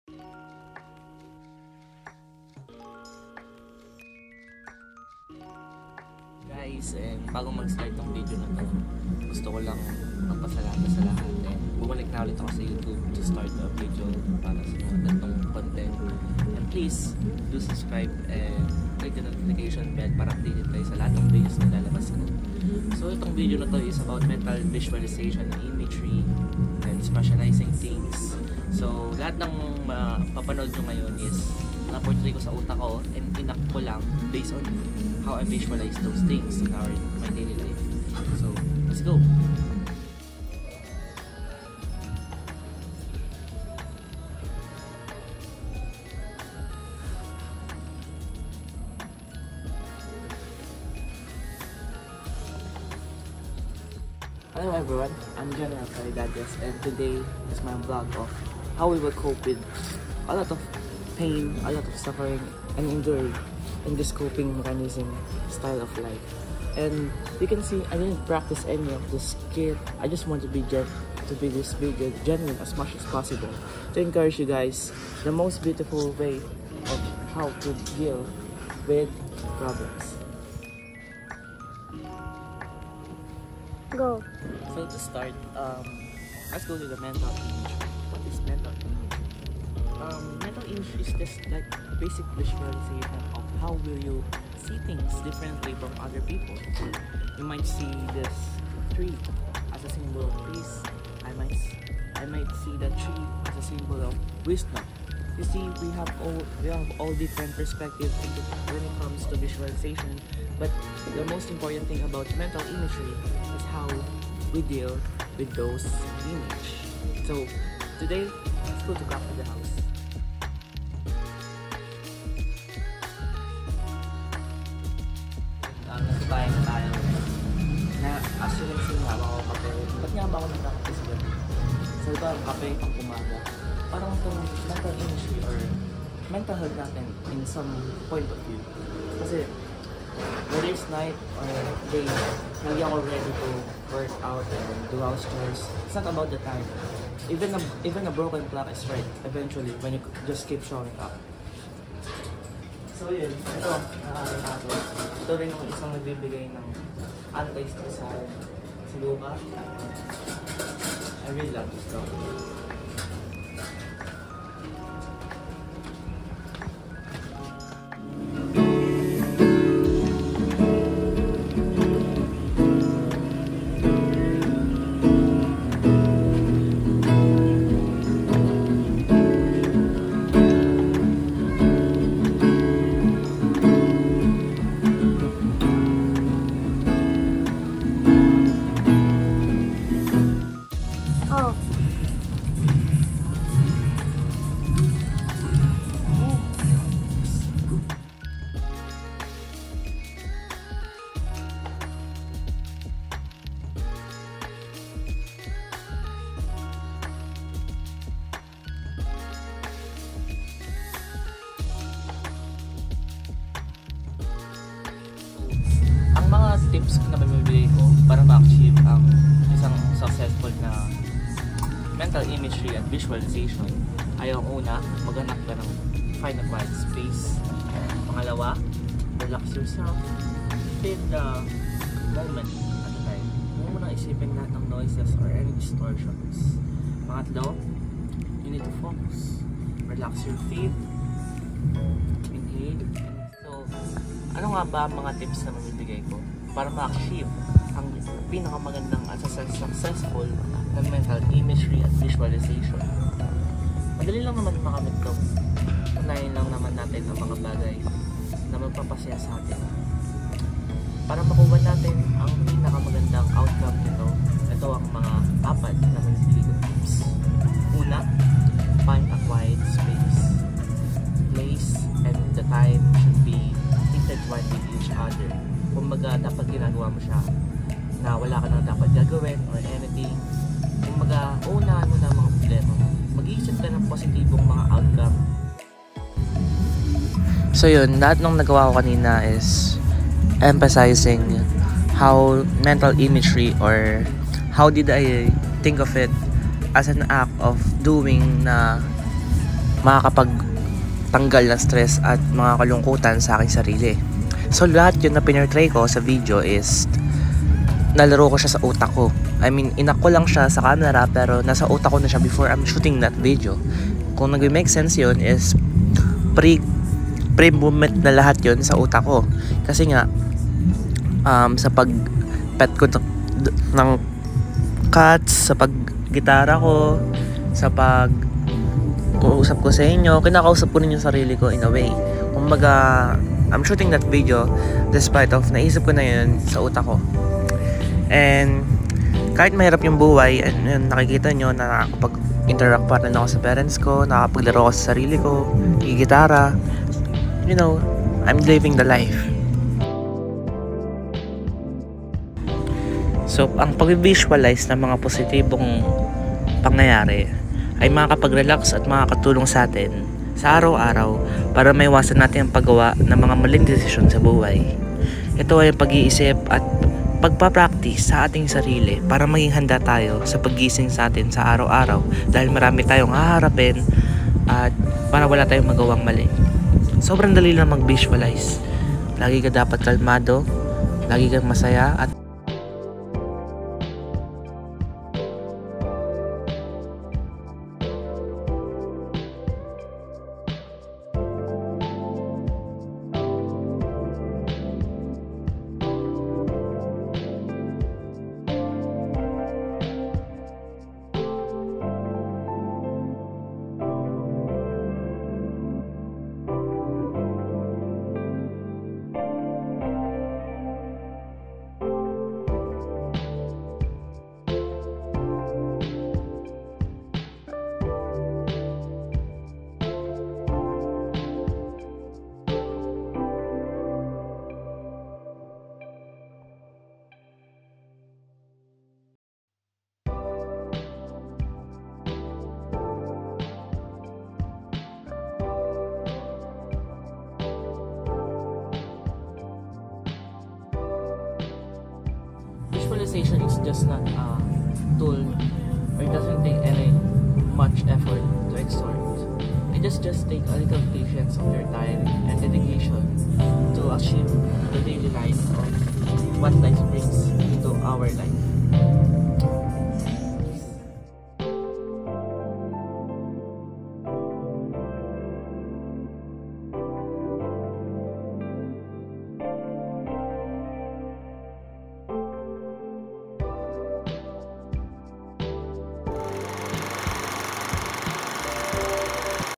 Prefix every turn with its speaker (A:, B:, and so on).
A: Guys, and bago mag-start ng video na to, gusto ko lang magpasalamat sa lahat. And bumalik na ulit ako sa YouTube to start a video para sa mga ganitong content. And please, do subscribe and click the notification bell para updated kayo sa lahat ng videos na lalabas ko. So itong video na to is about mental visualization and imagery and specializing things. So lahat ng mapapanood nyo ngayon is na-portray ko sa utak ko and inak ko lang based on how I visualize those things in my daily life. So, let's go! Hello everyone, I'm General Caridades and today is my vlog of how we will cope with a lot of pain, a lot of suffering and injury in this coping mechanism style of life. And you can see I didn't practice any of this skill. I just want to be this video genuine as much as possible to encourage you guys the most beautiful way of how to deal with problems.
B: Go.
A: So to start, let's go to the mental image. What is mental image? Mental image is just like a basic visualization of how will you see things differently from other people. You might see this tree as a symbol of peace. I might see that tree as a symbol of wisdom. You see, we have all different perspectives when it comes to visualization. But the most important thing about mental imagery is how we deal with those images. So today, let's go to Craft of the House. Nasa bahay na tayo na as you can see nga ako kape. Ba't nga ba ako nag-practice ba? So ito ang kape pang umaga. Parang itong mental imagery or mental health natin in some point of view. Kasi whether it's night or day, hindi ako ready to work out and do house chores. It's not about the time. Even a broken clock is right eventually when you just keep showing up. So yun, ito, nakakita natin. Ito rin yung isang nagbibigay ng anti-stressal si Luca. I really love this dog. Tips na mabibigay ko para ma-achieve ang isang successful na mental imagery and visualization ay ang una, maghanap ka ng find a quiet space. Pangalawa, relax yourself, feel the moment at the time. Huwag mo nang isipin lahat ng noises or any distortions. Pangatlo, you need to focus. Relax your feet, inhale. So, ano nga ba ang mga tips na mabibigay ko para ma-achieve ang pinakamagandang at successful na mental imagery at visualization? Madali lang naman makamit to. Unahin lang naman natin ang mga bagay na magpapasaya sa atin. Para makuha natin ang pinakamagandang outcome nito, ito ang mga apat na mabibigay tips. Una, find a quiet space. Place and the time should be intertwined with each other. Kumbaga, dapat ginagawa mo siya na wala ka nang dapat gagawin or anything. Kumbaga, unahan mo na mga problema mo. Mag-iisip ka ng positibong mga outcome. So yun, lahat ng nagawa ko kanina is emphasizing how mental imagery or how did I think of it as an act of doing na
B: makakapagtanggal ng stress at mga kalungkutan sa aking sarili. So lahat yun na pinurtray ko sa video is nalaro ko siya sa utak ko. I mean, inak ko lang siya sa camera pero nasa utak ko na siya before I'm shooting that video. Kung nag-make sense yun is pre-movement na lahat yun sa utak ko. Kasi nga sa pag-pet ko ng cats, sa pag-gitara ko, sa pag-uusap ko sa inyo, kinakausap ko rin yung sarili ko in a way. Kumbaga, I'm shooting that video despite of naisip ko na yun sa utak ko. And kahit mahirap yung buhay, and nakikita nyo na nakakapag-interact pa rin ako sa parents ko, nakapaglaro ako sa sarili ko, gitara, you know, I'm living the life. So, ang pag-visualize ng mga positibong pangyayari ay makakapag-relax at makakatulong sa atin sa araw-araw para maiwasan natin ang paggawa ng mga maling desisyon sa buhay. Ito ay pag-iisip at pagpapractice sa ating sarili para maging handa tayo sa paggising sa atin sa araw-araw dahil marami tayong haharapin at para wala tayong magawang mali. Sobrang dali lang mag-visualize. Lagi ka dapat kalmado, lagi kang masaya at
A: visualization is just not a tool or it doesn't take any much effort to exert. It just take a little patience of your time and dedication to achieve the daily life of what life brings into our life.